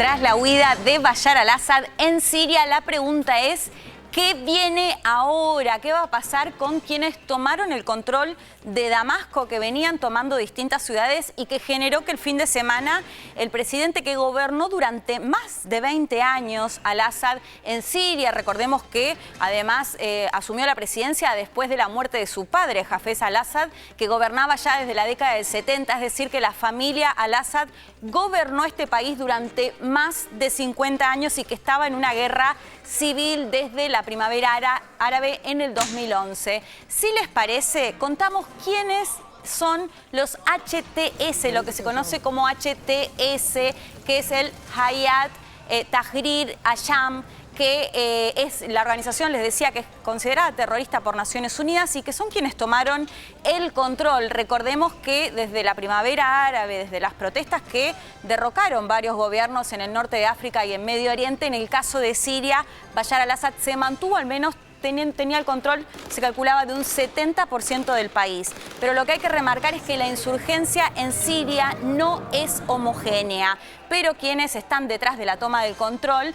Tras la huida de Bashar al-Assad en Siria, la pregunta es: ¿qué viene ahora? ¿Qué va a pasar con quienes tomaron el control de Damasco, que venían tomando distintas ciudades y que generó que el fin de semana el presidente que gobernó durante más de 20 años, al-Assad, en Siria, recordemos que además asumió la presidencia después de la muerte de su padre, Hafez al-Assad, que gobernaba ya desde la década del 70, es decir, que la familia al-Assad gobernó este país durante más de 50 años y que estaba en una guerra civil desde la primavera árabe en el 2011. Si les parece, contamos quiénes son los HTS, lo que se conoce como HTS, que es el Hayat Tahrir al-Sham, que es la organización, les decía, que es considerada terrorista por Naciones Unidas y que son quienes tomaron el control. Recordemos que desde la primavera árabe, desde las protestas que derrocaron varios gobiernos en el norte de África y en Medio Oriente, en el caso de Siria, Bashar al-Assad se mantuvo, al menos tenía el control, se calculaba, de un 70% del país. Pero lo que hay que remarcar es que la insurgencia en Siria no es homogénea, pero quienes están detrás de la toma del control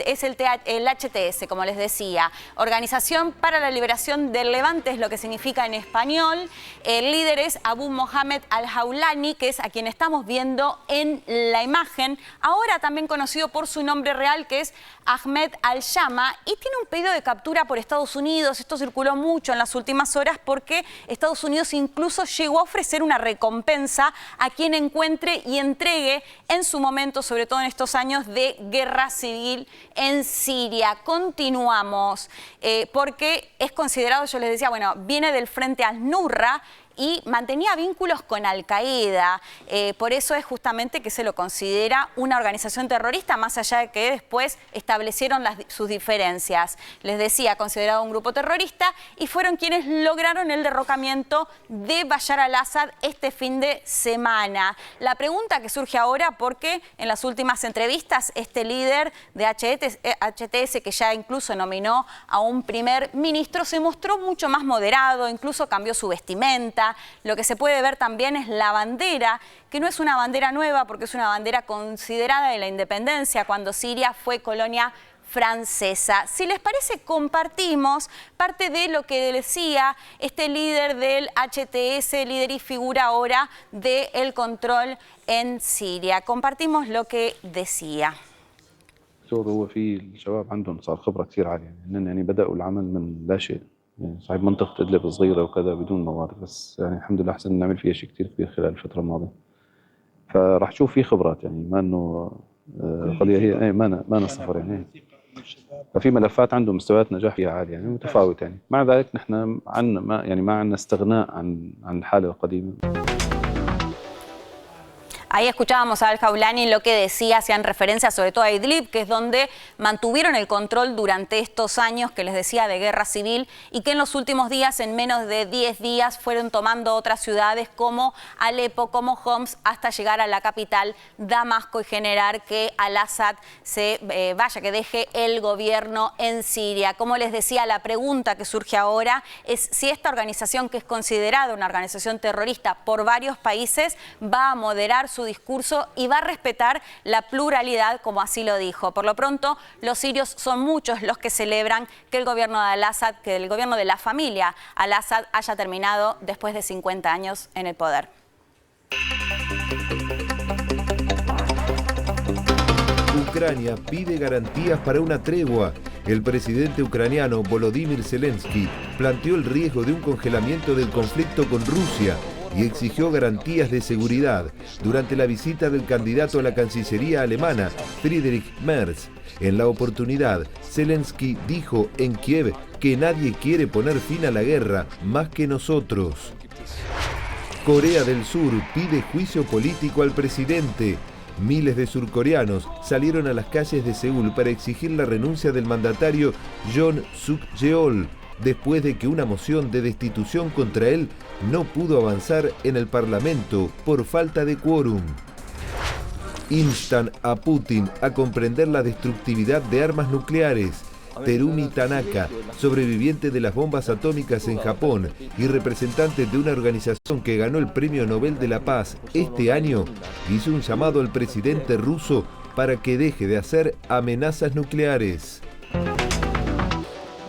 es el HTS, como les decía, Organización para la Liberación del Levante, es lo que significa en español. El líder es Abu Mohammed al-Hawlani, que es a quien estamos viendo en la imagen, ahora también conocido por su nombre real, que es Ahmed al-Shama, y tiene un pedido de captura por Estados Unidos. Esto circuló mucho en las últimas horas porque Estados Unidos incluso llegó a ofrecer una recompensa a quien encuentre y entregue en su momento, sobre todo en estos años de guerra civil en Siria. Continuamos, porque es considerado, yo les decía, bueno, viene del Frente al-Nusra y mantenía vínculos con Al-Qaeda. Por eso es justamente que se lo considera una organización terrorista, más allá de que después establecieron sus diferencias. Les decía, considerado un grupo terrorista, y fueron quienes lograron el derrocamiento de Bashar al-Assad este fin de semana. La pregunta que surge ahora, porque en las últimas entrevistas este líder de HTS, que ya incluso nominó a un primer ministro, se mostró mucho más moderado, incluso cambió su vestimenta. Lo que se puede ver también es la bandera, que no es una bandera nueva porque es una bandera considerada de la independencia cuando Siria fue colonia francesa. Si les parece, compartimos parte de lo que decía este líder del HTS, líder y figura ahora del control en Siria. Compartimos lo que decía. هو في الشباب عندهم صار خبرة كثير عالية، يعني بدأوا العمل من لا شيء. يعني صحيح منطقة إدلب صغيرة وكذا بدون موارد، بس يعني الحمد لله حسنا نعمل فيها شيء كثير كبير خلال الفترة الماضية. فراح تشوف في خبرات، يعني ما إنه قضية هي ما صفر يعني. ففي ملفات عندهم مستويات نجاح فيها عالية يعني متفاوتة يعني. مع ذلك نحن ما عندنا استغناء عن الحالة القديمة. Ahí escuchábamos a al-Hawlani lo que decía, hacían referencia sobre todo a Idlib, que es donde mantuvieron el control durante estos años que les decía de guerra civil, y que en los últimos días, en menos de 10 días, fueron tomando otras ciudades como Alepo, como Homs, hasta llegar a la capital, Damasco, y generar que al-Assad que deje el gobierno en Siria. Como les decía, la pregunta que surge ahora es si esta organización, que es considerada una organización terrorista por varios países, va a moderar su discurso y va a respetar la pluralidad, como así lo dijo. Por lo pronto, los sirios son muchos los que celebran que el gobierno de al-Assad, que el gobierno de la familia al-Assad haya terminado después de 50 años en el poder. Ucrania pide garantías para una tregua. El presidente ucraniano Volodymyr Zelensky planteó el riesgo de un congelamiento del conflicto con Rusia y exigió garantías de seguridad durante la visita del candidato a la Cancillería alemana, Friedrich Merz. En la oportunidad, Zelensky dijo en Kiev que nadie quiere poner fin a la guerra más que nosotros. Corea del Sur pide juicio político al presidente. Miles de surcoreanos salieron a las calles de Seúl para exigir la renuncia del mandatario Yoon Suk-yeol, después de que una moción de destitución contra él no pudo avanzar en el Parlamento por falta de quórum. Instan a Putin a comprender la destructividad de armas nucleares. Terumi Tanaka, sobreviviente de las bombas atómicas en Japón y representante de una organización que ganó el Premio Nobel de la Paz este año, hizo un llamado al presidente ruso para que deje de hacer amenazas nucleares.